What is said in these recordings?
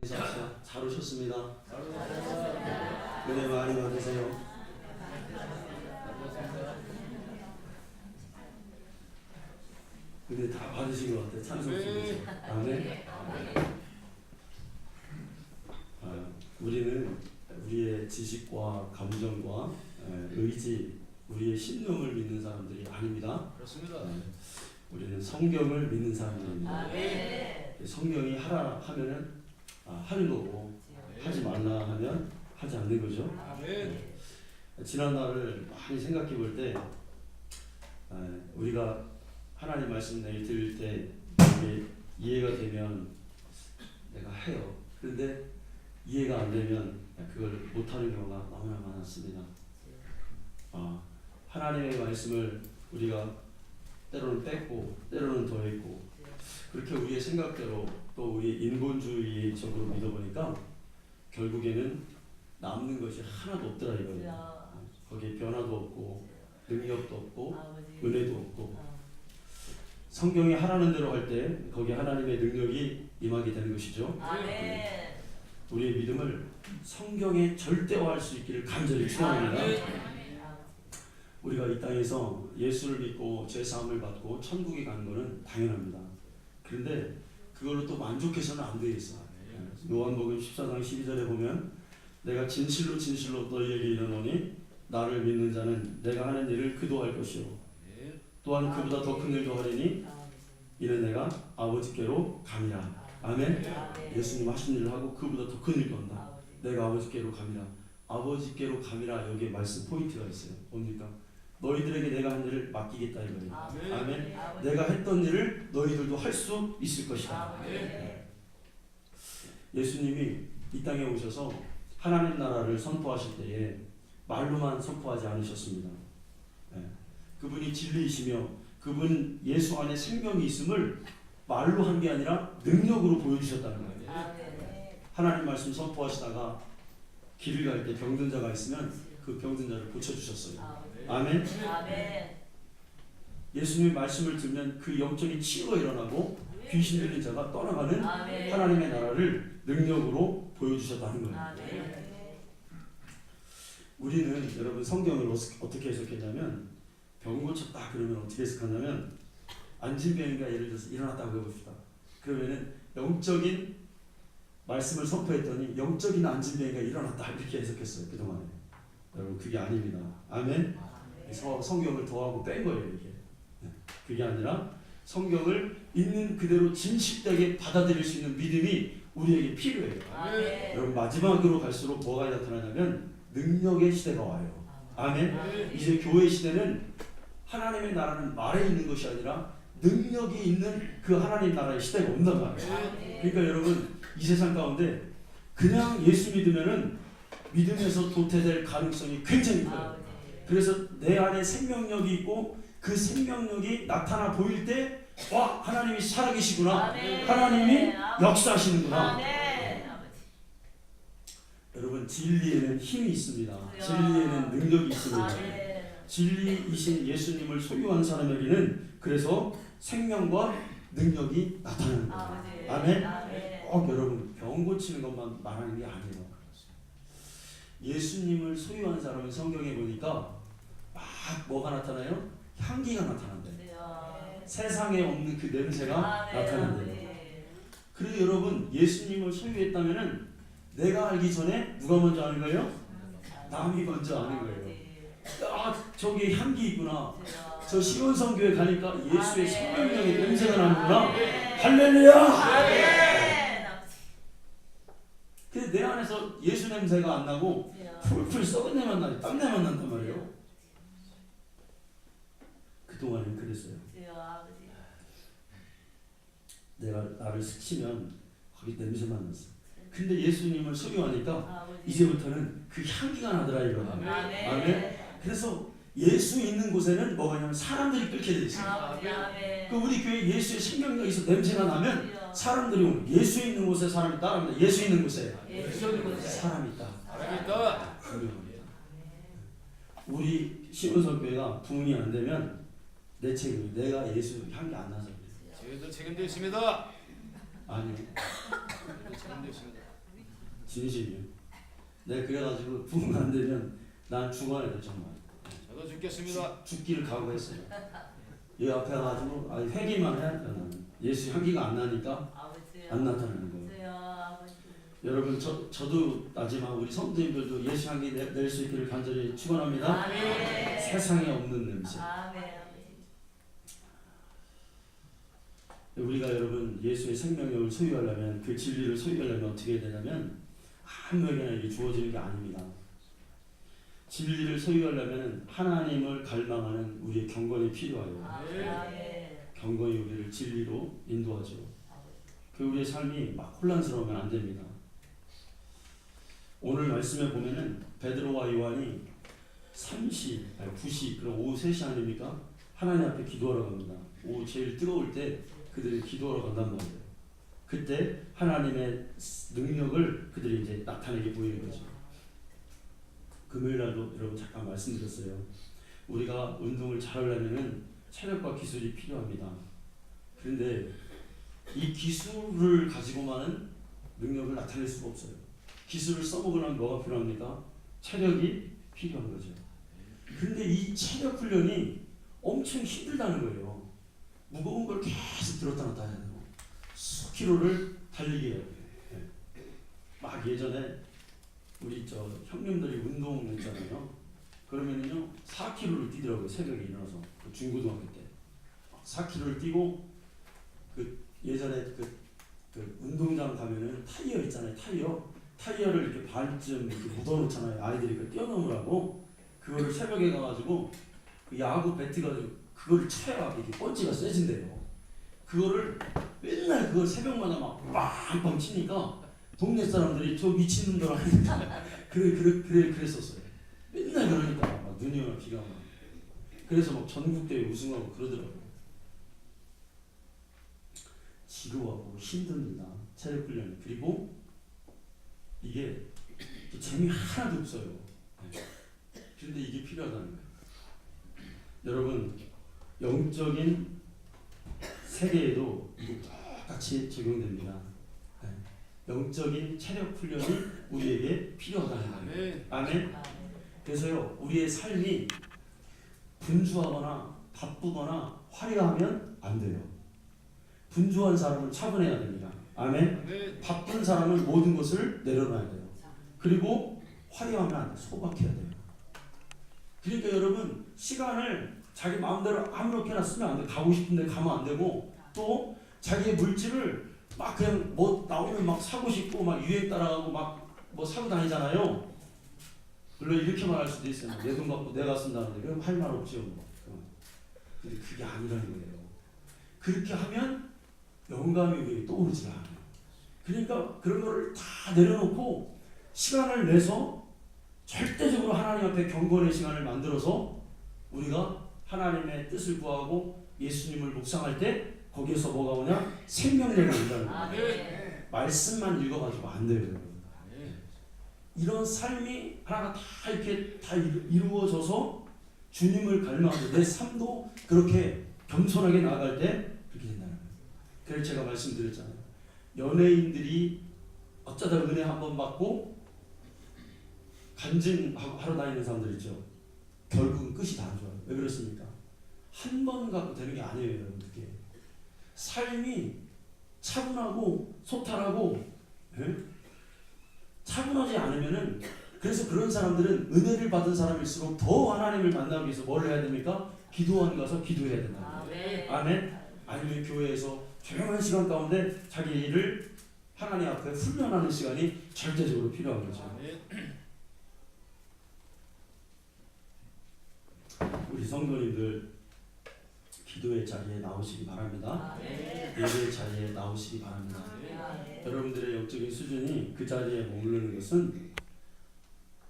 잘 오셨습니다. 은혜 많이 받으세요. 은혜 다 받으신 것 같아요. 찬송 속에서. 아멘. 우리는 우리의 지식과 감정과 의지, 우리의 신념을 믿는 사람들이 아닙니다. 그렇습니다. 우리는 성경을 믿는 사람들입니다. 성경이 하라 하면은 하는 거고, 하지 말라 하면 하지 않는 거죠. 지난 날을 많이 생각해 볼 때 우리가 하나님 말씀 내일 들을 때 이게 이해가 되면 내가 해요. 그런데 이해가 안 되면 그걸 못하는 경우가 너무나 많았습니다. 하나님의 말씀을 우리가 때로는 뺐고 때로는 더했고, 그렇게 우리의 생각대로 또 우리 인본주의적으로 믿어보니까 결국에는 남는 것이 하나도 없더라 이거예요. 거기에 변화도 없고 능력도 없고 은혜도 없고, 성경이 하라는 대로 할 때 거기에 하나님의 능력이 임하게 되는 것이죠. 우리의 믿음을 성경에 절대화할 수 있기를 간절히 축원합니다. 우리가 이 땅에서 예수를 믿고 제사함을 받고 천국에 가는 것은 당연합니다. 그런데 그걸로 또 만족해서는 안 되겠어. 요한복음 14장 12절에 보면 내가 진실로 진실로 너희에게 이르노니 나를 믿는 자는 내가 하는 일을 그도 할 것이요 또한 그보다 더 큰 일도 하리니 이는 내가 아버지께로 감이라. 아멘. 예수님 하신 일을 하고 그보다 더 큰 일도 한다. 내가 아버지께로 감이라. 아버지께로 감이라. 여기에 말씀 포인트가 있어요. 뭡니까? 너희들에게 내가 한 일을 맡기겠다 이거예요. 아멘. 내가 했던 일을 너희들도 할 수 있을 것이다. 예수님이 이 땅에 오셔서 하나님 나라를 선포하실 때에 말로만 선포하지 않으셨습니다. 그분이 진리이시며 그분 예수 안에 생명이 있음을 말로 한 게 아니라 능력으로 보여주셨다는 거예요. 하나님 말씀 선포하시다가 길을 갈 때 병든 자가 있으면 그 병든 자를 고쳐주셨어요. 아멘. 예수님의 말씀을 듣면 그 영적인 치유가 일어나고 귀신 들린 자가 떠나가는 하나님의 나라를 능력으로 보여주셨다는 거예요. 우리는 여러분 성경을 어떻게 해석했냐면, 병 고쳤다 그러면 어떻게 해석하냐면, 앉은 병이가 예를 들어서 일어났다고 해봅시다. 그러면은 영적인 말씀을 선포했더니 영적인 앉은 병이가 일어났다 이렇게 해석했어요 그동안에. 여러분 그게 아닙니다. 아멘. 성경을 더하고 뺀 거예요 이게. 그게 아니라 성경을 있는 그대로 진실되게 받아들일 수 있는 믿음이 우리에게 필요해요. 여러분 마지막으로 갈수록 뭐가 나타나냐면 능력의 시대가 와요. 아멘. 이제 교회 시대는 하나님의 나라는 말에 있는 것이 아니라 능력이 있는 그 하나님 나라의 시대가 온단 말이에요. 그러니까 여러분 이 세상 가운데 그냥 예수 믿으면은 믿음에서 도태될 가능성이 굉장히 커요. 그래서 내 안에 생명력이 있고 그 생명력이 나타나 보일 때 와, 하나님이 살아계시구나. 하나님이 역사하시는구나. 여러분 진리에는 힘이 있습니다. 진리에는 능력이 있습니다. 진리이신 예수님을 소유한 사람에게는 그래서 생명과 능력이 나타나는 거예요. 아멘. 꼭 여러분 병 고치는 것만 말하는 게 아니에요. 예수님을 소유한 사람은 성경에 보니까 막 뭐가 나타나요? 향기가 나타난대요. 세상에 없는 그 냄새가 나타난대요. 그리고 여러분 예수님을 소유했다면은 내가 알기 전에 누가 먼저 아는 거예요? 남이 먼저 아는 거예요. 저기 향기 있구나. 저 시온성교회 가니까 예수의 생명력의 냄새가 나는구나. 할렐루야. 근데 내 안에서 예수 냄새가 안 나고 풀풀 썩은 내만 나지 땀내만 난단 말이에요. 그동안은 그랬어요. 내가 나를 스치면 거기 냄새만 났어. 근데 예수님을 소유하니까 이제부터는 그 향기가 나더라 이거야. 아멘. 그래서 예수 있는 곳에는 뭐가 있냐면 사람들이 끓게 돼 있어요. 그 우리 교회 예수의 생명력이 있어 냄새가 나면 사람들이 오는, 예수 있는 곳에 사람이 따라합니다. 예수 있는 곳에 사람이 있다. 우리 시온성교회가 부흥이 안 되면 내 책임이, 내가 예수 향기 안 나서 그래요. 저희도 책임도 있습니다. 아니요. 책임도 있습니다. 진심이에요. 내가 그래가지고 부흥 안 되면 난 죽어야 돼 정말. 저도 죽겠습니다. 죽기를 각오했어요. 이 앞에 가지고 회개만 해야 돼. 나는 예수 향기가 안 나니까 아버지요. 안 나타나는 거예요. 아버지요. 아버지. 여러분 저도 나지만 우리 성도님들도 예수 향기 낼 수 있기를 간절히 축원합니다. 아멘. 세상에 없는 냄새. 아멘. 아버지. 우리가 여러분 예수의 생명력을 소유하려면 그 진리를 소유하려면 어떻게 해야 되냐면 아무에게나 이게 주어지는 게 아닙니다. 진리를 소유하려면 하나님을 갈망하는 우리의 경건이 필요해요. 아멘. 경건이 우리를 진리로 인도하죠. 아버지. 그 우리의 삶이 막 혼란스러우면 안 됩니다. 오늘 말씀에 보면은 베드로와 요한이 9시 그럼 오후 3시 아닙니까? 하나님 앞에 기도하러 갑니다. 오후 제일 뜨거울 때 그들이 기도하러 간단 말이에요. 그때 하나님의 능력을 그들이 이제 나타내게 보이는 거죠. 금요일 날도 여러분 잠깐 말씀드렸어요. 우리가 운동을 잘하려면은 체력과 기술이 필요합니다. 그런데 이 기술을 가지고만은 능력을 나타낼 수가 없어요. 기술을 써먹으려면 뭐가 필요합니까? 체력이 필요한 거죠. 그런데 이 체력 훈련이 엄청 힘들다는 거예요. 무거운 걸 계속 들었다 놨다 해야 되고 수 킬로를 달리게 해야 돼요. 막 예전에 우리 저 형님들이 운동 했잖아요. 그러면은요 4km를 뛰더라고요. 새벽에 일어나서 그 중고등학교 때 4km를 뛰고 그 예전에 그 운동장 가면은 타이어 있잖아요. 타이어를 이렇게 반쯤 이렇게 묻어놓잖아요. 아이들이 그걸 뛰어넘으라고 그거를 새벽에 가가지고 그 야구 배트 가지고 그거를 쳐야 이렇게 펀치가 세진대요. 그거를 맨날 그걸 새벽마다 막 빵빵 치니까 동네 사람들이 저 미친놈들 아니까 그랬었어요. 맨날 그러니까 막 눈이 오나 비가 오나. 그래서 막 전국대회 우승하고 그러더라고요. 지루하고 힘듭니다. 체력 훈련이. 그리고 이게 재미 하나도 없어요. 그런데 이게 필요하다는 거예요. 여러분 영적인 세계에도 이게 똑같이 적용됩니다. 영적인 체력 훈련이 우리에게 필요하다는 거예요. 아멘. 그래서요 우리의 삶이 분주하거나 바쁘거나 화려하면 안 돼요. 분주한 사람은 차분해야 됩니다. 아멘. 바쁜 사람은 모든 것을 내려놔야 돼요. 그리고 화려하면 안 돼요. 소박해야 돼요. 그러니까 여러분 시간을 자기 마음대로 아무렇게나 쓰면 안 돼요. 가고 싶은데 가면 안 되고 또 자기의 물질을 막 그냥 뭐 나오면 막 사고 싶고 막 유행 따라가고 막 뭐 사고 다니잖아요. 물론 이렇게 말할 수도 있어요. 내 돈 갖고 내가 쓴다는데 그럼 할 말 없죠. 뭐. 근데 그게 아니라는 거예요. 그렇게 하면 영감이 우리에게 떠오르지 않아요. 그러니까 그런 거를 다 내려놓고 시간을 내서 절대적으로 하나님 앞에 경건의 시간을 만들어서 우리가 하나님의 뜻을 구하고 예수님을 묵상할 때 거기에서 뭐가 오냐? 생명력이 온다는 거예요. 말씀만 읽어가지고 안 돼요. 여러분. 이런 삶이 하나가 다 이렇게 다 이루어져서 주님을 갈망하고 내 삶도 그렇게 겸손하게 나아갈 때 그렇게 된다는 거예요. 그래서 제가 말씀드렸잖아요. 연예인들이 어쩌다 은혜 한 번 받고 간증하러 다니는 사람들 있죠. 결국은 끝이 다 안 좋아요. 왜 그렇습니까? 한 번 갖고 되는 게 아니에요. 여러분. 그게 삶이 차분하고 소탈하고 차분하지 않으면은 그래서 그런 사람들은 은혜를 받은 사람일수록 더 하나님을 만나기 위해서 뭘 해야 됩니까? 기도원 가서 기도해야 된다. 아멘. 아니면 교회에서 조용한 시간 가운데 자기 일을 하나님 앞에 훈련하는 시간이 절대적으로 필요한 거죠. 우리 성도님들 기도의 자리에 나오시기 바랍니다. 예배의 자리에 나오시기 바랍니다. 여러분들의 영적인 수준이 그 자리에 머무르는 것은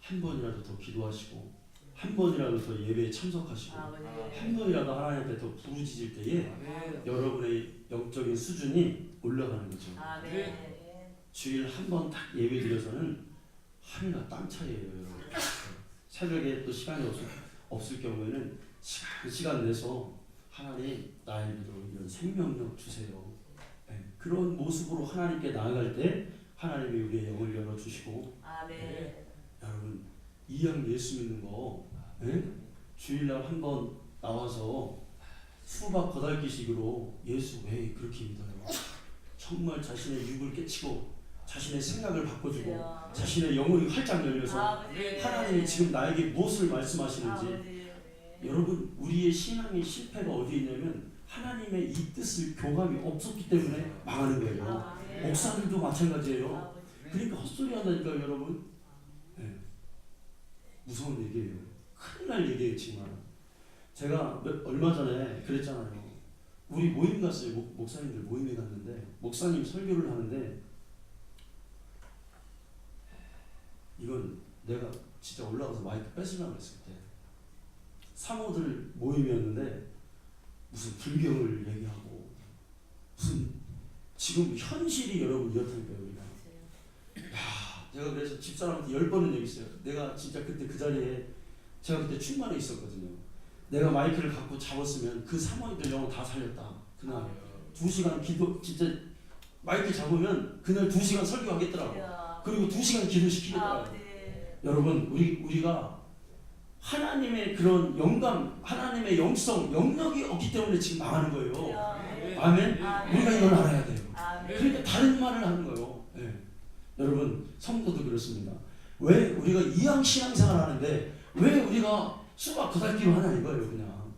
한 번이라도 더 기도하시고 한 번이라도 더 예배에 참석하시고 한 번이라도 하나님 앞에 더 부르짖을 때에 여러분의 영적인 수준이 올라가는 거죠. 주일 한 번 딱 예배 드려서는 하늘과 땅 차이예요. 여러분. 새벽에 또 시간이 없을 경우에는 시간 내서 하나님 나에게도 이런 생명력 주세요. 그런 모습으로 하나님께 나아갈 때 하나님이 우리의 영을 열어주시고 아멘. 여러분 이왕 예수 믿는 거 주일날 한번 나와서 수박 거달기식으로 예수 왜 그렇게 믿어요? 정말 자신의 육을 깨치고 자신의 생각을 바꿔주고 자신의 영혼이 활짝 열려서 아버지. 하나님이 지금 나에게 무엇을 말씀하시는지 아버지. 여러분 우리의 신앙의 실패가 어디 있냐면 하나님의 이 뜻을 교감이 없었기 때문에 망하는 거예요. 아멘. 목사들도 마찬가지예요. 아버지. 그러니까 헛소리 한다니까요 여러분. 무서운 얘기예요. 큰일 날 얘기예요 정말. 제가 얼마 전에 그랬잖아요. 우리 모임 갔어요. 목사님들 모임에 갔는데 목사님 설교를 하는데 이건 내가 진짜 올라가서 마이크 뺏으려고 했을 때 사모들 모임이었는데 무슨 불경을 얘기하고 무슨 지금 현실이 여러분 이렇다니까요 우리가. 야, 제가 그래서 집사람한테 10번은 얘기했어요. 내가 진짜 그때 그 자리에 제가 그때 충만해 있었거든요. 내가 마이크를 갖고 잡았으면 그 사모님들 영혼 다 살렸다. 그날 2시간 기도 진짜 마이크 잡으면 그날 2시간 설교하겠더라고. 그리고 2시간 기도시키겠더라고. 아버지. 여러분 우리가 하나님의 그런 영감, 하나님의 영성, 영역이 없기 때문에 지금 망하는 거예요. 아멘. 우리가 이걸 알아야 돼요. 그러니까 다른 말을 하는 거예요. 여러분 성도도 그렇습니다. 왜 우리가 이왕 신앙생활 하는데 왜 우리가 수박 거달기로 하나 이거예요. 그냥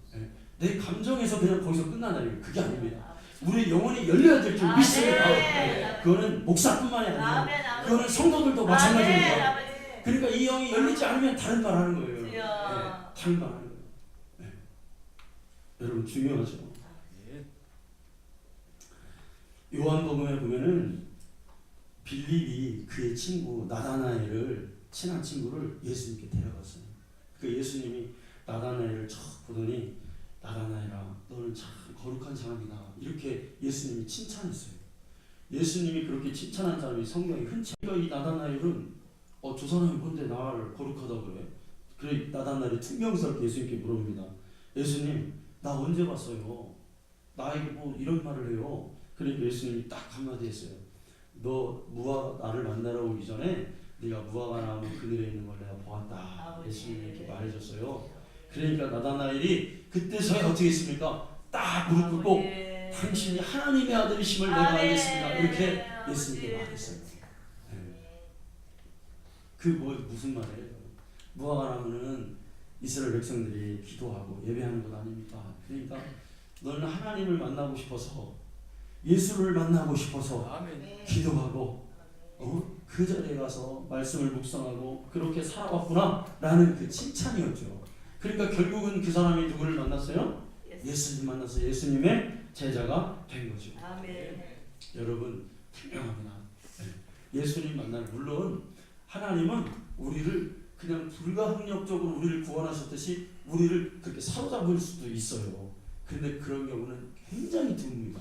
내 감정에서 그냥 거기서 끝나나요. 그게 아닙니다. 우리 영혼이 열려야 될 줄 믿습니다. 그거는 목사뿐만이 아니라 그거는 성도들도 마찬가지입니다. 그러니까 이 영이 열리지 않으면 다른 말 하는 거예요. 다른 말 하는 거예요. 여러분 중요하죠. 요한복음에 보면은 빌립이 그의 친구 나다나엘을 친한 친구를 예수님께 데려갔어요. 그 예수님이 나다나엘을 척 보더니 나다나엘아 너는 참 거룩한 사람이다 이렇게 예수님이 칭찬했어요. 예수님이 그렇게 칭찬한 사람이 성경에 흔치 않아요. 이 나다나엘은 저 사람이 뭔데 나를 거룩하다고 그래? 그래 나다나엘이 퉁명스럽게 예수님께 물어봅니다. 예수님 나 언제 봤어요? 나에게 뭐 이런 말을 해요. 그러니까 예수님이 딱 한마디 했어요. 너 무화과 나를 만나러 오기 전에 네가 무화과 나무 그늘에 있는 걸 내가 보았다. 예수님이 이렇게 말해줬어요. 그러니까 나다나엘이 그때서야 어떻게 했습니까? 딱 무릎 꿇고 당신이 하나님의 아들이심을 내가 알겠습니다. 이렇게 예수님께 말했어요. 그 무슨 말이에요? 무화과 나무는 이스라엘 백성들이 기도하고 예배하는 것 아닙니까? 그러니까 너는 하나님을 만나고 싶어서 예수를 만나고 싶어서 기도하고 그 자리에 가서 말씀을 묵상하고 그렇게 살아왔구나 라는 그 칭찬이었죠. 그러니까 결국은 그 사람이 누구를 만났어요? 예수님 만나서 예수님의 제자가 된 거죠. 여러분 분명합니다. 예수님 만날 물론 하나님은 우리를 그냥 불가항력적으로 우리를 구원하셨듯이 우리를 그렇게 사로잡을 수도 있어요. 그런데 그런 경우는 굉장히 드뭅니다.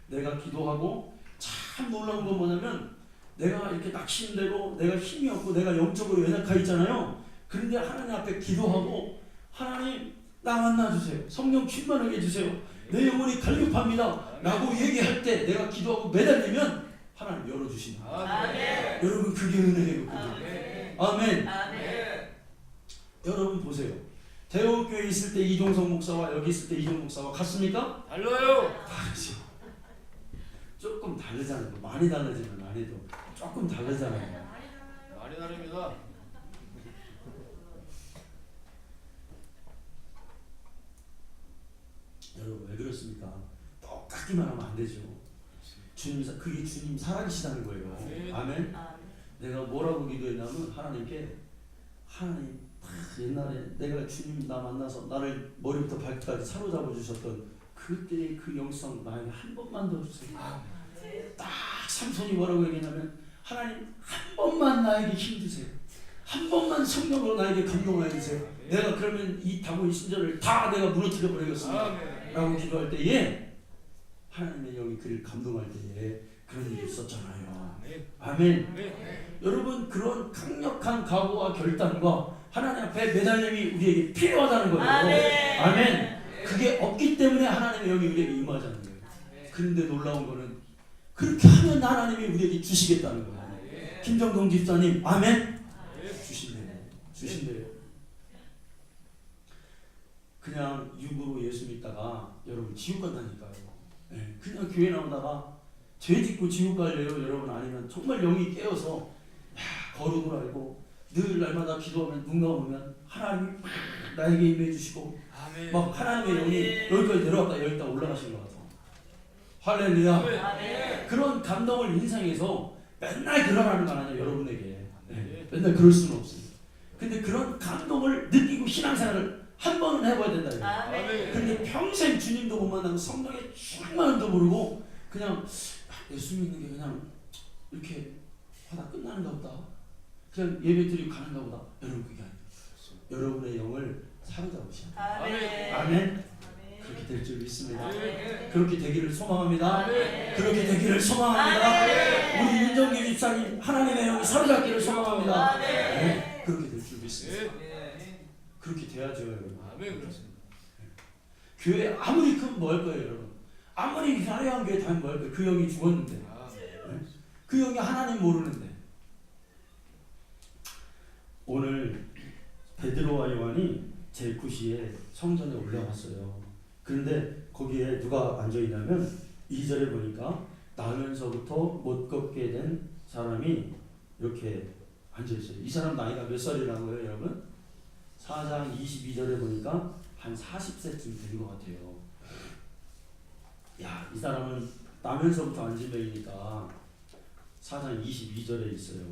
내가 기도하고 참 놀라운 건 뭐냐면 내가 이렇게 낙심되고 내가 힘이 없고 내가 영적으로 연약하 있잖아요. 그런데 하나님 앞에 기도하고 하나님 나 만나주세요. 성령 충만하게 해주세요. 내 영혼이 갈급합니다 라고 얘기할 때 내가 기도하고 매달리면 하나님 열어주신다. 여러분 그게 은혜예요. 아멘. 여러분 보세요. 대원교회에 있을 때 이종성 목사와 여기 있을 때 이종 목사와 같습니까? 달라요. 다르죠. 조금 다르잖아요. 많이 다르지는 않아도 조금 다르잖아요. 많이 다릅니다. 여러분 왜 그렇습니까? 똑같기만 하면 안 되죠. 그게 주님 살아계시다는 거예요. 아멘. 내가 뭐라고 기도했냐면 하나님께 하나님 옛날에 내가 주님 나 만나서 나를 머리부터 발끝까지 사로잡아 주셨던 그때의 그 영성 나에게 한 번만 더 주세요. 딱 삼손이 뭐라고 얘기했냐면 하나님 한 번만 나에게 힘 주세요. 한 번만 성령으로 나에게 감동하여 주세요. 내가 그러면 이 다윗 신전을 다 내가 무너뜨려 버리겠습니다. 라고 기도할 때에 하나님의 영이 그를 감동할 때에 그런 일이 있었잖아요. 아멘. 여러분 그런 강력한 각오와 결단과 하나님 앞에 매달림이 우리에게 필요하다는 거예요. 아멘. 그게 없기 때문에 하나님의 영이 우리에게 임하자는 거예요. 그런데 놀라운 거는 그렇게 하면 하나님이 우리에게 주시겠다는 거예요. 김정동 집사님 아멘? 주신대요. 그냥 육으로 예수 믿다가 여러분 지옥 간다니까요. 그냥 교회 나오다가 죄 짓고 지옥 갈래요 여러분? 아니면 정말 영이 깨어서 거룩을 알고 늘 날마다 기도하면 눈 감으면 하나님이 나에게 임해 주시고 막 하나님의 영이 여기까지 내려왔다 여기다 올라가신 것 같아요. 할렐루야. 그런 감동을 인상해서 맨날 그러라는 건 아니에요 여러분에게. 맨날 그럴 수는 없습니다. 근데 그런 감동을 느끼고 신앙생활을 한 번은 해봐야 된다. 근데 평생 주님도 못 만나고 성령의 충만함도 모르고 그냥 예수 믿는 게 그냥 이렇게 하다 끝나는가 보다. 그냥 예배 드리고 가는가 보다. 여러분 그게 아니에요. 여러분의 영을 사로잡으셔야 돼요. 아멘. 그렇게 될 줄 믿습니다. 그렇게 되기를 소망합니다. 그렇게 되기를 소망합니다. 우리 윤정기 집사님 하나님의 영이 사로잡기를 소망합니다. 그렇게 될 줄 믿습니다. 그렇게 돼야죠 여러분. 그렇습니다. 교회 아무리 크면 뭐 할 거예요 여러분. 아무리 화려한 교회 다니면 뭐 할 거예요. 그 영이 죽었는데. 그 영이 하나님 모르는데. 오늘 베드로와 요한이 제9시에 성전에 올라왔어요. 그런데 거기에 누가 앉아있냐면 2절에 보니까 나면서부터 못 걷게 된 사람이 이렇게 앉아있어요. 이 사람 나이가 몇 살이라고요 여러분? 4장 22절에 보니까 한 40세쯤 된 것 같아요. 야, 이 사람은 나면서부터 앉은 명이니까 4장 22절에 있어요.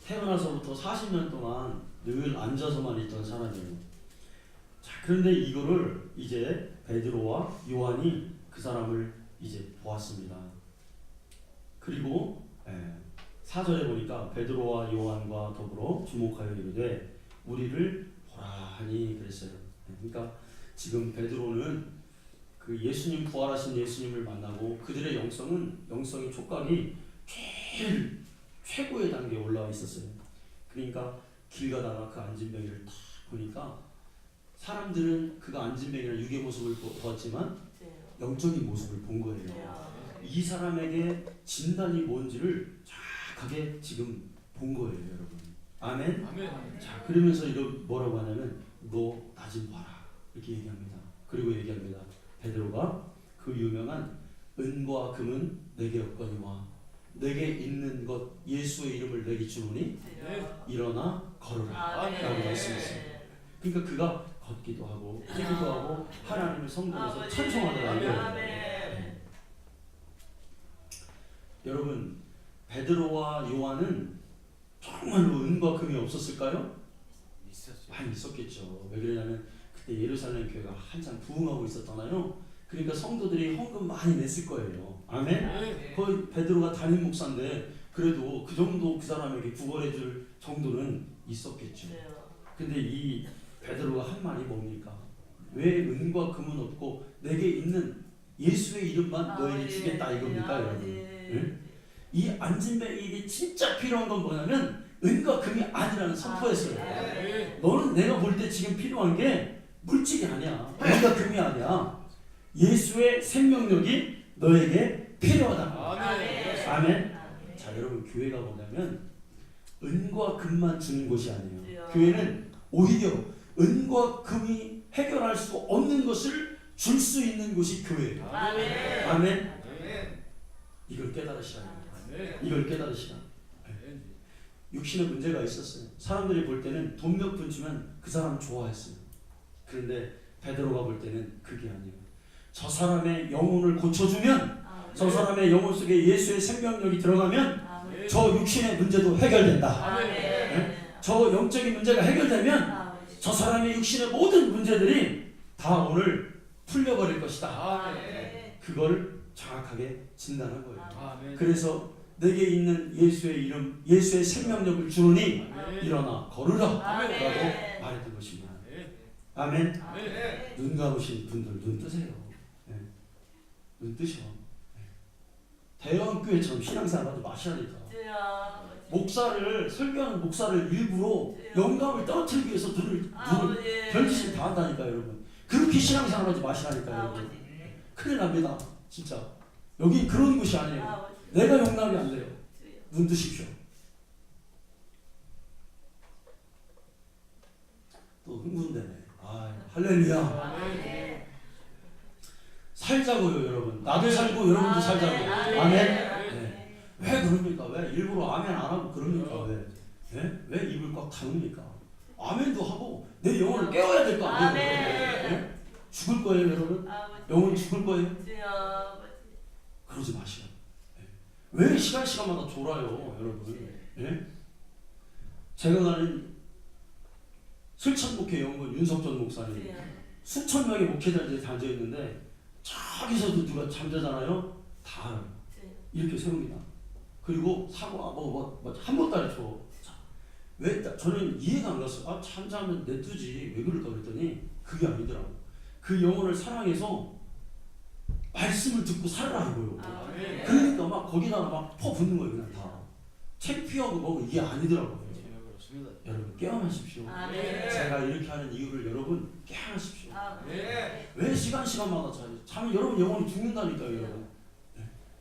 태어나서부터 40년 동안 늘 앉아서만 있던 사람이에요. 자, 그런데 이거를 이제 베드로와 요한이 그 사람을 이제 보았습니다. 그리고 4절에 보니까 베드로와 요한과 더불어 주목하여 이르되 우리를 보라 하니 그랬어요. 그러니까 지금 베드로는 그 예수님 부활하신 예수님을 만나고 그들의 영성이 촉각이 제일 최고의 단계에 올라와 있었어요. 그러니까 길 가다가 그 앉은 병이를 딱 보니까 사람들은 그가 앉은 병이라는 육의 모습을 보았지만 영적인 모습을 본 거예요. 이 사람에게 진단이 뭔지를 정확하게 지금 본 거예요, 여러분. 아멘. 자, 그러면서 뭐라고 하냐면 너 나 좀 봐라 이렇게 얘기합니다. 그리고 얘기합니다. 베드로가 그 유명한 은과 금은 내게 없거니와 내게 있는 것 예수의 이름을 내게 주노니 일어나 걸어라 라고 말씀했어요. 그러니까 그가 걷기도 하고 뛰기도 하고 하나님을 성전에서 찬송하더라고요. 여러분, 베드로와 요한은 정말로 은과 금이 없었을까요? 많이 있었겠죠. 왜 그러냐면 그때 예루살렘 교회가 한참 부흥하고 있었잖아요. 그러니까 성도들이 헌금 많이 냈을 거예요. 아멘? 거의 베드로가 담임 목사인데 그래도 그 정도 그 사람에게 구걸해 줄 정도는 있었겠죠. 근데 이 베드로가 한 말이 뭡니까? 왜 은과 금은 없고 내게 있는 예수의 이름만 너에게 주겠다 이겁니까 여러분? 응? 이 안진뱅이에게 진짜 필요한 건 뭐냐면 은과 금이 아니라는 선포였어요. 너는 내가 볼 때 지금 필요한 게 물질이 아니야. 은과 금이 아니야. 예수의 생명력이 너에게 필요하다. 아멘. 자, 여러분 교회가 뭐냐면 은과 금만 주는 곳이 아니에요. 교회는 오히려 은과 금이 해결할 수 없는 것을 줄 수 있는 곳이 교회예요. 아멘. 이걸 깨달으시라. 이걸 깨달으시라. 육신의 문제가 있었어요. 사람들이 볼 때는 돈 몇 푼 주면 그 사람 좋아했어요. 그런데 베드로가 볼 때는 그게 아니에요. 저 사람의 영혼을 고쳐주면 저 사람의 영혼 속에 예수의 생명력이 들어가면 저 육신의 문제도 해결된다. 저 영적인 문제가 해결되면 저 사람의 육신의 모든 문제들이 다 오늘 풀려버릴 것이다. 그걸 정확하게 진단한 거예요. 그래서 내게 있는 예수의 이름, 예수의 생명력을 주노니 일어나 걸으라 라고 말했던 것입니다. 아멘. 눈 감으신 분들 눈 뜨세요. 눈 뜨셔. 대형교회처럼 신앙생활 하지 마셔야니까. 목사를 설교하는 목사를 일부러 영감을 떨어뜨리기 위해서 눈을 별짓을 다 한다니까 여러분. 그렇게 신앙생활하지 마시라니까 여러분. 큰일 납니다 진짜. 여기 그런 곳이 아니에요. 내가 용납이 안 돼요. 눈 뜨십시오. 또 흥분되네. 할렐루야. 살자고요 여러분. 나도 살고 여러분도 살자고요. 아멘. 네. 왜 그럽니까? 왜 일부러 아멘 안 하고 그럽니까? 왜? 네? 왜 입을 꽉 다뭅니까? 아멘도 하고 내 영혼을 깨워야 될 거 아니에요? 네? 죽을 거예요 여러분? 영혼 죽을 거예요? 그러지 마시오. 네. 왜 시간마다 졸아요 여러분? 네? 제가 가는 슬천목회 연구원 윤석전 목사님 수천 명의 목회자들이 앉아있는데 저기서도 누가 잠자잖아요. 다 이렇게 세웁니다. 그리고 사고 한 번도 안 쳐. 왜 저는 이해가 안 갔어요. 잠자면 내두지 왜 그럴까 그랬더니 그게 아니더라고. 그 영혼을 사랑해서 말씀을 듣고 살아라 이거요. 그러니까 막 거기다가 막 퍼붓는 거예요 그냥 다. 창피하고 뭐고 이게 아니더라고요. 여러분 깨어나십시오. 제가 이렇게 하는 이유를 여러분 깨어나십시오. 왜 시간마다 자면 여러분 영혼이 죽는다니까요 여러분.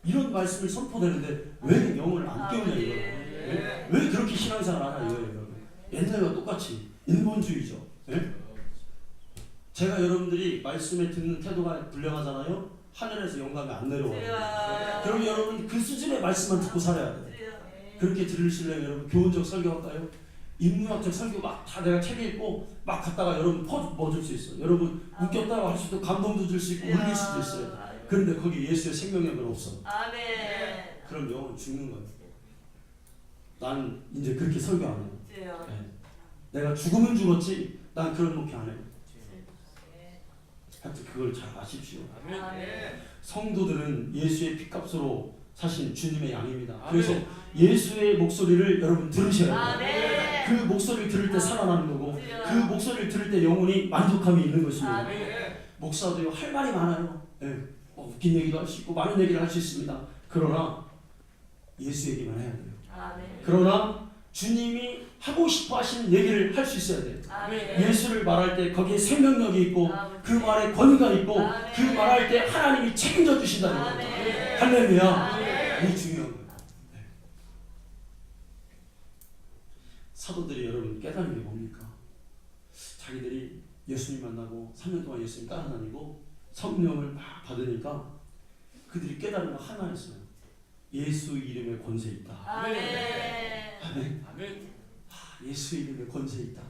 이런 말씀을 선포되는데 왜 영혼을 안 깨우냐 이거예요. 왜 그렇게 신앙생활 안 하냐 이거예요 여러분. 옛날과 똑같이 인본주의죠. 제가 여러분들이 말씀에 듣는 태도가 불량하잖아요. 하늘에서 영감이 안 내려와요. 그럼 여러분 그 수준의 말씀만 듣고 살아야 돼요. 그렇게 들으실래요 여러분? 교훈적 설교할까요? 인문학적 설교 막 다 내가 책에 읽고 막 갖다가 여러분 퍼줄 수 있어요. 여러분 웃겼다고 할 수도 감동도 줄 수 있고 울릴 수도 있어요. 그런데 거기 예수의 생명력은 없어. 그럼 영혼 죽는 거예요. 난 이제 그렇게 설교 안 해요. 내가 죽으면 죽었지 난 그런 목회 안 해요. 하여튼 그걸 잘 아십시오. 성도들은 예수의 피값으로 사신 주님의 양입니다. 그래서 예수의 목소리를 여러분 들으셔야 돼요. 그 목소리를 들을 때 살아나는 거고 그 목소리를 들을 때 영혼이 만족함이 있는 것입니다. 목사도요 할 말이 많아요. 웃긴 얘기도 할 수 있고 많은 얘기를 할 수 있습니다. 그러나 예수 얘기만 해야 돼요. 그러나 주님이 하고 싶어 하시는 얘기를 할 수 있어야 돼요. 예수를 말할 때 거기에 생명력이 있고 그 말에 권위가 있고 그 말할 때 하나님이 책임져 주신다는 거예요. 할렐루야. 이게 중요한 거예요. 사도들이 여러분 깨달은 게 뭡니까? 자기들이 예수님 만나고 3년 동안 예수님 따라다니고 성령을 막 받으니까 그들이 깨달은 거 하나였어요. 예수 이름에 권세 있다. 아멘. 예수 이름에 권세 있다.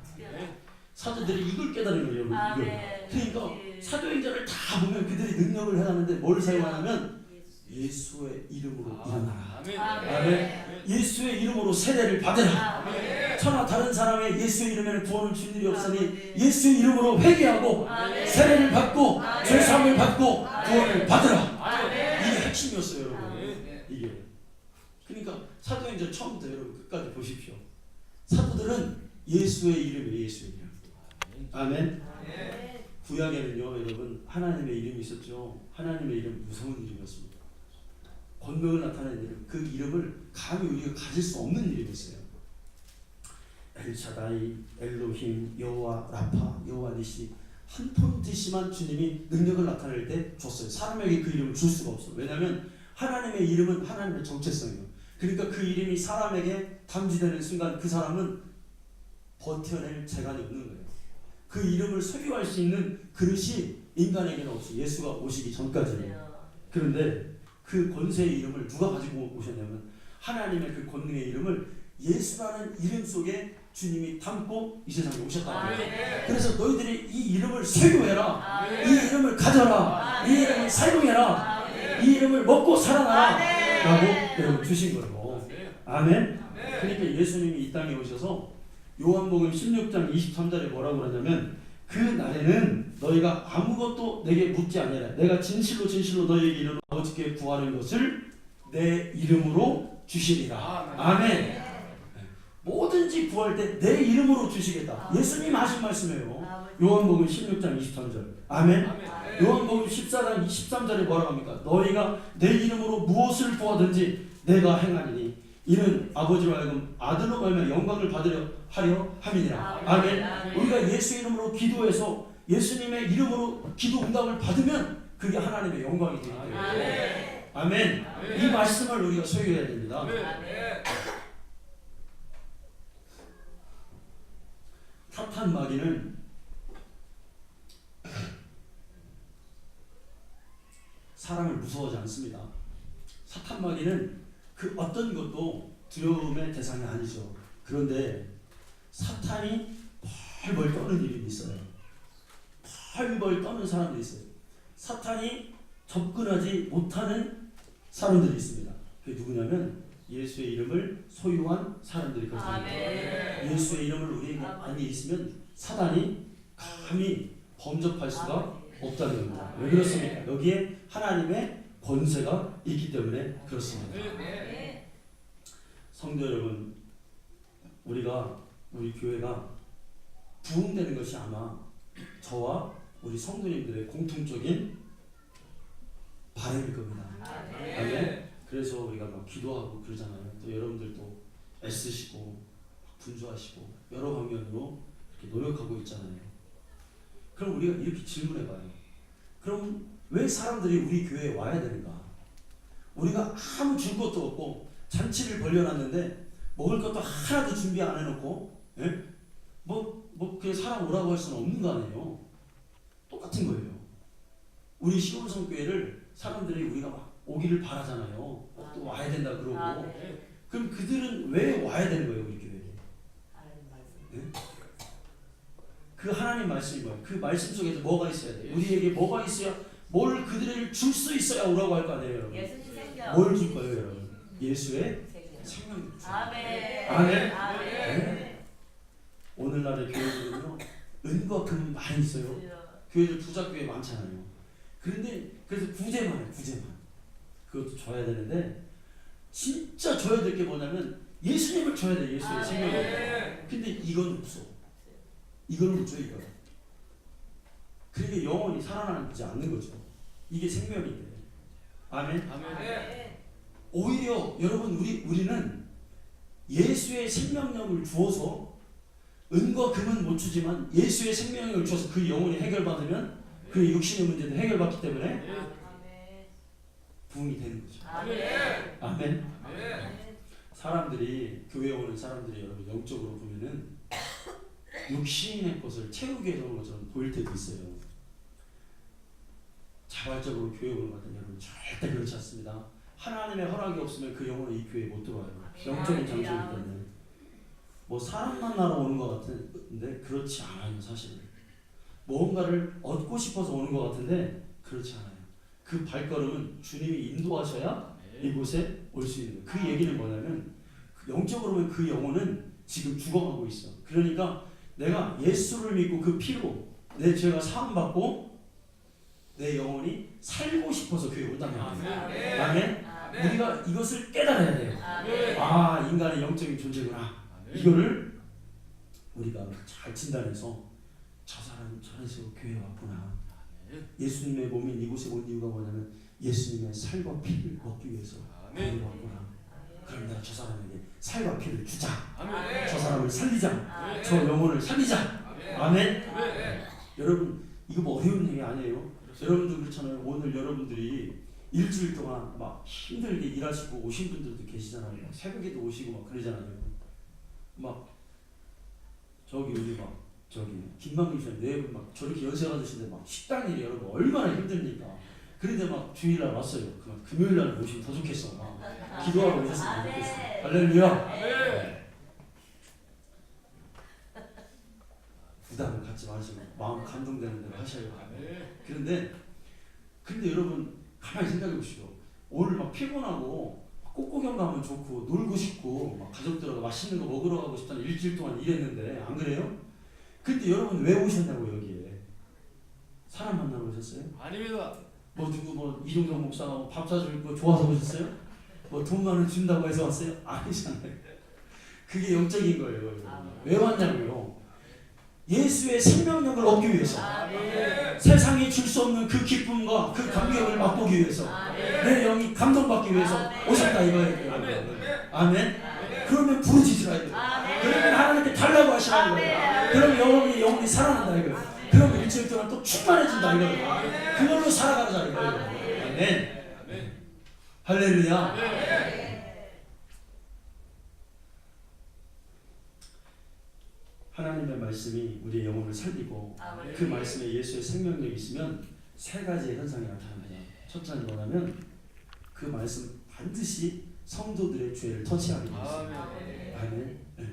사도들이 이걸 깨달은 거예요. 이걸. 그러니까 사도행전을 다 보면 그들이 능력을 해놨는데 뭘 사용하냐면 예수의 이름으로 일어나라. 아멘. 예수의 이름으로 세례를 받으라. 천하 다른 사람의 예수 이름에는 구원을 줄 일이 없으니 예수 이름으로 회개하고 세례를 받고 죄사함을 받고 구원을 받으라. 이게 핵심이었어요 여러분. 이게. 그러니까 사도행전 처음부터 여러분 끝까지 보십시오. 사도들은 예수의 이름이에요. 예수의 이름. 아멘. 구약에는요 여러분 하나님의 이름이 있었죠. 하나님의 이름 무서운 이름이었습니다. 권능을 나타내는 이름. 그 이름을 감히 우리가 가질 수 없는 이름이었어요. 엘샤다이, 엘로힘, 여호와 라파, 여호와 니시 한 폰트씩만 주님이 능력을 나타낼 때 줬어요. 사람에게 그 이름을 줄 수가 없어요. 왜냐하면 하나님의 이름은 하나님의 정체성이에요. 그러니까 그 이름이 사람에게 담지되는 순간 그 사람은 버텨낼 재간이 없는 거예요. 그 이름을 소유할 수 있는 그릇이 인간에게는 없어요. 예수가 오시기 전까지는. 그런데 그 권세의 이름을 누가 가지고 오셨냐면 하나님의 그 권능의 이름을 예수라는 이름 속에 주님이 담고 이 세상에 오셨다는 거예요. 그래서 너희들이 이 이름을 소유해라. 이 이름을 가져라. 이 이름을 사용해라. 이 이름을 먹고 살아라 라고 여러분 주신 거예요. 아멘. 그러니까 예수님이 이 땅에 오셔서 요한복음 16장 23절에 뭐라고 그러냐면 그 날에는 너희가 아무것도 내게 묻지 아니하라. 내가 진실로 진실로 너희에게 이르노 아버지께 구하는 것을 내 이름으로 주시리라. 아멘. 뭐든지 구할 때 내 이름으로 주시겠다. 예수님 하신 말씀이에요. 요한복음 16장 23절. 아멘. 요한복음 14장 23절에 뭐라고 합니까? 너희가 내 이름으로 무엇을 구하든지 내가 행하리니 이는 아버지로 하여금 아들로 말미암아 영광을 받으려 하려 함이니라. 아멘. 우리가 예수 이름으로 기도해서 예수님의 이름으로 기도 응답을 받으면 그게 하나님의 영광이 되기 때문에. 아멘. 이 말씀을 우리가 소유해야 됩니다. 사탄 마귀는 사람을 무서워하지 않습니다. 사탄 마귀는 그 어떤 것도 두려움의 대상이 아니죠. 그런데 사탄이 벌벌 떠는 일이 있어요. 벌벌 떠는 사람들이 있어요. 사탄이 접근하지 못하는 사람들이 있습니다. 그게 누구냐면 예수의 이름을 소유한 사람들이 그렇습니다. 예수의 이름을 우리에게 안에 있으면 사단이 감히 범접할 수가 없다는 겁니다. 왜 그렇습니까? 여기에 하나님의 권세가 있기 때문에 그렇습니다. 성도 여러분, 우리 교회가 부흥되는 것이 아마 저와 우리 성도님들의 공통적인 바람일 겁니다. 아멘. 그래서 우리가 막 기도하고 그러잖아요. 또 여러분들도 애쓰시고 분주하시고 여러 방면으로 이렇게 노력하고 있잖아요. 그럼 우리가 이렇게 질문해봐요. 그럼 왜 사람들이 우리 교회에 와야 되는가? 우리가 아무 줄 것도 없고 잔치를 벌려놨는데 먹을 것도 하나도 준비 안 해놓고, 예? 그냥 사람 오라고 할 수는 없는 거 아니에요. 똑같은 거예요. 우리 시온성교회를 사람들이 우리가 막 오기를 바라잖아요. 또 와야 된다 그러고. 그럼 그들은 왜 와야 되는 거예요, 우리 교회에? 예? 그 하나님 말씀이 뭐예요? 그 말씀 속에서 뭐가 있어야 돼요? 우리에게 뭐가 있어야, 뭘 그들에게 줄 수 있어야 오라고 할 거 아니에요, 여러분? 예수님 생명. 뭘 줄 거예요, 여러분? 예수의 생명을 줄 거예요. 아멘. 아멘. 아멘. 오늘날의 교회들은요, 은과 금은 많이 있어요. 교회들 부자 교회 많잖아요. 그런데 그래서 구제만 해요, 구제만. 그것도 줘야 되는데 진짜 줘야 될 게 뭐냐면 예수님을 줘야 돼, 예수의 생명을. 근데 이건 없어. 이걸 못 줘, 이거. 그러니까 영원히 살아나지 않는 거죠. 이게 생명인데. 아멘. 오히려 여러분 우리는 예수의 생명력을 주어서 은과 금은 못 주지만 예수의 생명력을 주어서 그 영혼이 해결받으면 그 육신의 문제도 해결받기 때문에 부흥이 되는 거죠. 아멘. 사람들이 교회에 오는 사람들이 여러분 영적으로 보면은 육신의 것을 채우기 위해서 오는 것처럼 보일 때도 있어요. 자발적으로 교회에 오는 것은 여러분 절대 그렇지 않습니다. 하나님의 허락이 없으면 그 영혼은 이 교회에 못 들어와요. 영적인 장소이기 때문에. 뭐 사람 만나러 오는 것 같은데 그렇지 않아요, 사실은. 뭔가를 얻고 싶어서 오는 것 같은데 그렇지 않아요. 그 발걸음은 주님이 인도하셔야 이곳에 올 수 있는 거예요. 그 얘기는 뭐냐면 영적으로 보면 그 영혼은 지금 죽어가고 있어. 그러니까 내가 예수를 믿고 그 피로 내 죄가 사함받고 내 영혼이 살고 싶어서 교회에 온다는 거예요. 아멘. 우리가 이것을 깨달아야 돼요. 아, 인간의 영적인 존재구나. 이거를 우리가 잘 진단해서 저 사람은 저런 식으로 교회에 왔구나. 예수님의 몸인 이곳에 온 이유가 뭐냐면 예수님의 살과 피를 먹기 위해서 교회에 왔구나. 그럼 내가 저 사람에게 살과 피를 주자. 저 사람을 살리자. 저 영혼을 살리자. 아멘. 여러분 이거 뭐 어려운 얘기 아니에요. 여러분도 그렇잖아요. 오늘 여러분들이 일주일 동안 막 힘들게 일하시고 오신 분들도 계시잖아요. 막 새벽에도 오시고 막 그러잖아요. 막 우리 김만기 씨는 매일 막 저렇게 연세 받으시는데 막 식당 일이 여러분 얼마나 힘듭니까? 그런데 막 주일날 왔어요. 그럼 금요일날 오시면 더 좋겠어. 막 기도하러 오셨으면 좋겠어. 할렐루야. 부담을 갖지 마시고 마음 감동되는 대로 하셔요. 그런데 여러분 가만히 생각해 보시죠. 오늘 막 피곤하고 꽃구경 가면 좋고 놀고 싶고 막 가족들하고 맛있는 거 먹으러 가고 싶다는 일주일 동안 일했는데 안 그래요? 근데 여러분 왜 오셨냐고 여기에? 사람 만나러 오셨어요? 아닙니다. 뭐 누구 이종석 목사가 밥 사줄 거 좋아서 오셨어요? 뭐 돈 많은 준다고 해서 왔어요? 아니잖아요. 그게 영적인 거예요. 왜 왔냐고요? 예수의 생명력을 얻기 위해서. 세상이 줄 수 없는 그 기쁨과 그 감격을 맛보기 위해서. 내 영이 감동받기 위해서 오셨다 이거예요. 아멘. 그러면 부르짖으라 이거예요. 그러면 하나님께 달라고 하시라는 거예요. 그러면 여러분이 영혼이 살아난다 이거예요. 그러면 일주일 동안 또 충만해진다 이거예요. 그걸로 살아가자 이거예요. 아멘. 할렐루야. 하나님의 말씀이 우리의 영혼을 살리고 그 말씀에 예수의 생명력이 있으면 세 가지의 현상이 나타납니다. 첫째는 뭐냐면 그 말씀 반드시 성도들의 죄를 터치하게 되어 있습니다. 아멘. 네.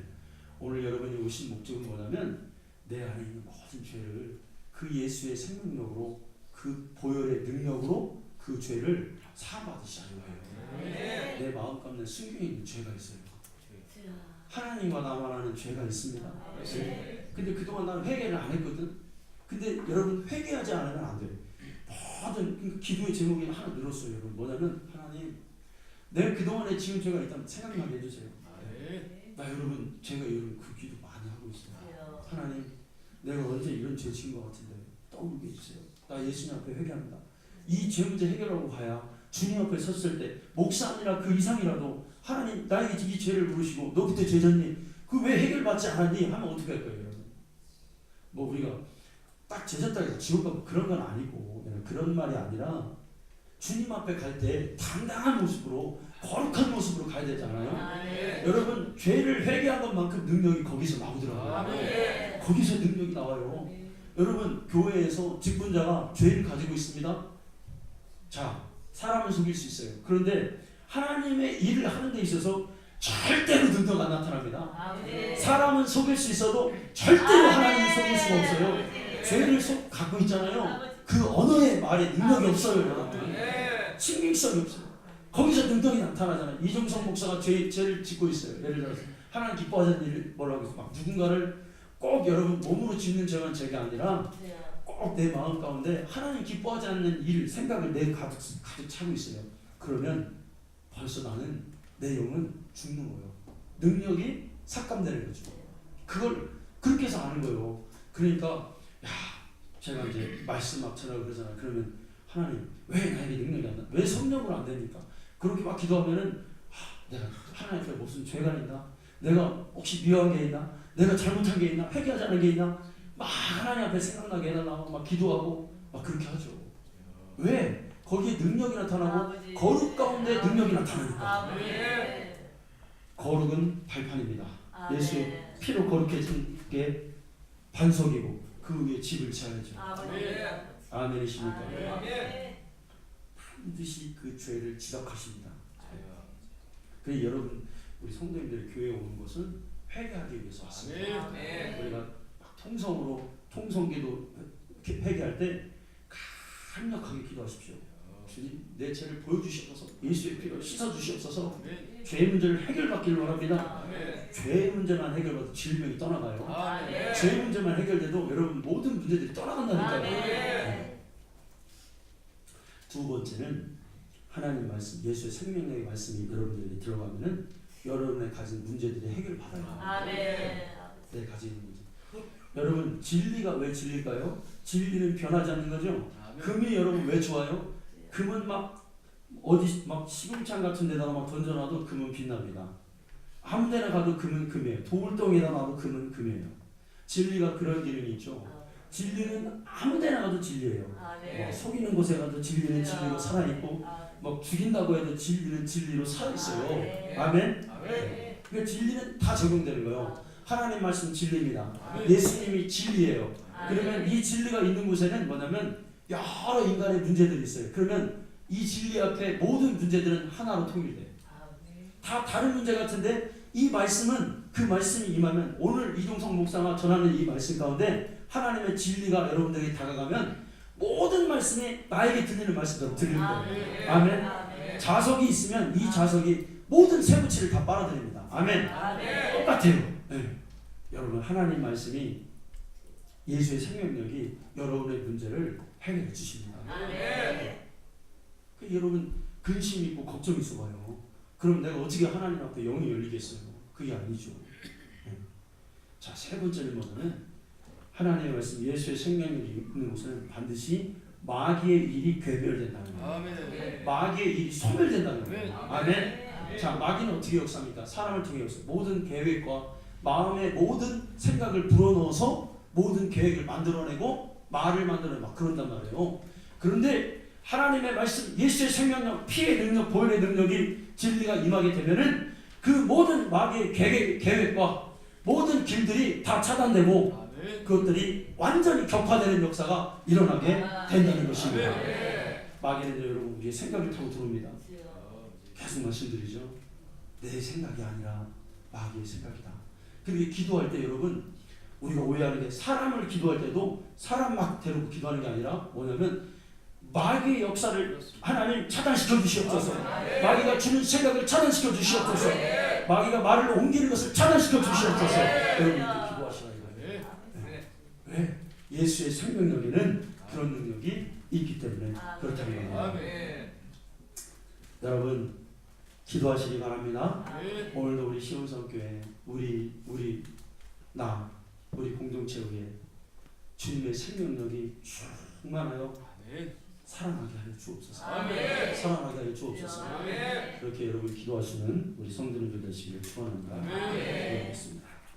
오늘 여러분이 오신 목적은 뭐냐면 내 안에 있는 모든 죄를 그 예수의 생명력으로 그 보혈의 능력으로 그 죄를 사함받으시라는 거예요. 내 마음 가운데 숨겨 있는 죄가 있어요. 하나님과 나만 하는 죄가 있습니다. 근데 그동안 나는 회개를 안 했거든. 근데 여러분 회개하지 않으면 안 돼요. 모든 기도의 제목이 하나 늘었어요. 여러분 뭐냐면 하나님 내가 그동안에 지은 죄가 있다면 생각나게 해주세요. 나 여러분 제가 여러분 그 기도 많이 하고 있어요. 하나님 내가 언제 이런 죄 지은 것 같은데 떠올리게 해주세요. 나 예수님 앞에 회개합니다. 이 죄 문제 해결하고 가야 주님 앞에 섰을 때 목사 아니라 그 이상이라도 하나님 나에게 이 죄를 물으시고 너 그때 죄졌니? 그 왜 해결받지 않았니? 하면 어떻게 할 거예요 여러분? 뭐 우리가 딱 죄졌다 해서 지옥 가고 그런 건 아니고 그런 말이 아니라 주님 앞에 갈 때 당당한 모습으로 거룩한 모습으로 가야 되잖아요. 여러분 죄를 회개한 것만큼 능력이 거기서 나오더라고요. 거기서 능력이 나와요. 여러분 교회에서 직분자가 죄를 가지고 있습니다. 자 사람을 속일 수 있어요. 그런데 하나님의 일을 하는 데 있어서 절대로 능력 안 나타납니다. 사람은 속일 수 있어도 절대로 하나님을 속일 수가 없어요. 죄를 갖고 있잖아요. 그 언어의 말에 능력이 없어요. 여러분 신빙성이 없어요. 거기서 능력이 나타나잖아요. 이종성 목사가 죄를 짓고 있어요. 예를 들어서 하나님 기뻐하는 일을 뭐라고 해서 막 누군가를 꼭 여러분 몸으로 짓는 죄만 죄가 아니라 꼭 내 마음 가운데 하나님 기뻐하지 않는 일 생각을 내 가득 차고 있어요. 그러면 벌써 나는 내 영은 죽는 거예요. 능력이 삭감되는 거죠. 그걸 그렇게 해서 아는 거예요. 그러니까 제가 이제 말씀 앞처라고 그러잖아요. 그러면 하나님 왜 나에게 능력이 안 나? 왜 성령으로 안 되니까? 그렇게 막 기도하면은 내가 하나님 앞에 무슨 죄가 있나? 내가 혹시 미워한 게 있나? 내가 잘못한 게 있나? 회개하지 않은 게 있나? 막 하나님 앞에 생각나게 해달라고 막 기도하고 막 그렇게 하죠. 왜? 거기에 능력이 나타나고 거룩 가운데 능력이 나타나니까. 거룩은 발판입니다. 예수의 피로 거룩해진 게 반석이고 그 위에 집을 지어야죠. 아멘이십니까? 반드시 그 죄를 지적하십니다. 그래서 여러분 우리 성도님들이 교회에 오는 것은 회개하기 위해서 왔습니다. 우리가 막 통성기도 회개할 때 강력하게 기도하십시오. 주님 내 죄를 보여주시옵소서. 예수의 피로 씻어주시옵소서. 죄 문제를 해결받기를 원합니다. 죄 문제만 해결받아도 질병이 떠나가요. 죄 문제만 해결돼도 여러분 모든 문제들이 떠나간다니까요. 두 번째는 하나님 말씀, 예수의 생명력의 말씀이 여러분들에게 들어가면은 여러분의 가진 문제들이 해결받아요. 내 가진 문제. 여러분 진리가 왜 진리일까요? 진리는 변하지 않는 거죠. 금이 여러분 왜 좋아요? 금은 막 어디 막 시궁창 같은 데다가 막 던져놔도 금은 빛납니다. 아무 데나 가도 금은 금이에요. 돌덩이에다 놔도 금은 금이에요. 진리가 그런 기능이 있죠. 진리는 아무 데나 가도 진리예요. 속이는 곳에 가도 진리는 진리로 살아있고 막 죽인다고 해도 진리는 진리로 살아있어요. 아멘? 그러니까 진리는 다 적용되는 거예요. 하나님 말씀 진리입니다. 예수님이 진리예요. 그러면 이 진리가 있는 곳에는 뭐냐면 여러 인간의 문제들이 있어요. 그러면 이 진리 앞에 모든 문제들은 하나로 통일돼요. 다 다른 문제 같은데 이 말씀은 그 말씀이 임하면 오늘 이종성 목사가 전하는 이 말씀 가운데 하나님의 진리가 여러분들에게 다가가면 모든 말씀이 나에게 들리는 말씀대로 들릴 거예요. 아멘. 자석이 있으면 이 자석이 모든 세부치를 다 빨아들입니다. 아멘. 똑같아요. 네. 여러분 하나님 말씀이 예수의 생명력이 여러분의 문제를 해결해 주십니다. 여러분 근심 있고 걱정 있어봐요. 그럼 내가 어떻게 하나님 앞에 영이 열리겠어요? 그게 아니죠. 자, 세 번째는 뭐냐면 하나님의 말씀 예수의 생명력이 있는 곳은 반드시 마귀의 일이 괴멸된다는 거예요. 마귀의 일이 소멸된다는 거예요. 아멘. 자, 마귀는 어떻게 역사합니까? 사람을 통해 역사. 모든 계획과 마음의 모든 생각을 불어넣어서 모든 계획을 만들어내고 말을 만들어내고 막 그런단 말이에요. 그런데 하나님의 말씀, 예수의 생명력, 피의 능력, 보혈의 능력이 진리가 임하게 되면은 그 모든 마귀의 계획과 모든 길들이 다 차단되고 그것들이 완전히 격화되는 역사가 일어나게 된다는 것입니다. 마귀는 여러분 우리의 생각을 타고 들어옵니다. 계속 말씀드리죠. 내 생각이 아니라 마귀의 생각이다. 그리고 기도할 때 여러분 우리가 오해하는 게 사람을 기도할 때도 사람 막 데리고 기도하는 게 아니라 뭐냐면 마귀의 역사를 하나님 차단시켜 주시옵소서. 마귀가 주는 생각을 차단시켜 주시옵소서. 마귀가 말을 옮기는 것을 차단시켜 주시옵소서. 여러분 이렇게 기도하시라 이거예요. 왜? 예수의 생명력에는 그런 능력이 있기 때문에 그렇다는 겁니다. 여러분 기도하시기 바랍니다. 오늘도 우리 시온성교회 우리 공동체 위에 주님의 생명력이 충만하여 살아나게 하여 주옵소서. 살아나게 하여 주옵소서. 그렇게 여러분 기도하시는 우리 성도님들 되시길 축원합니다. 기도하겠습니다.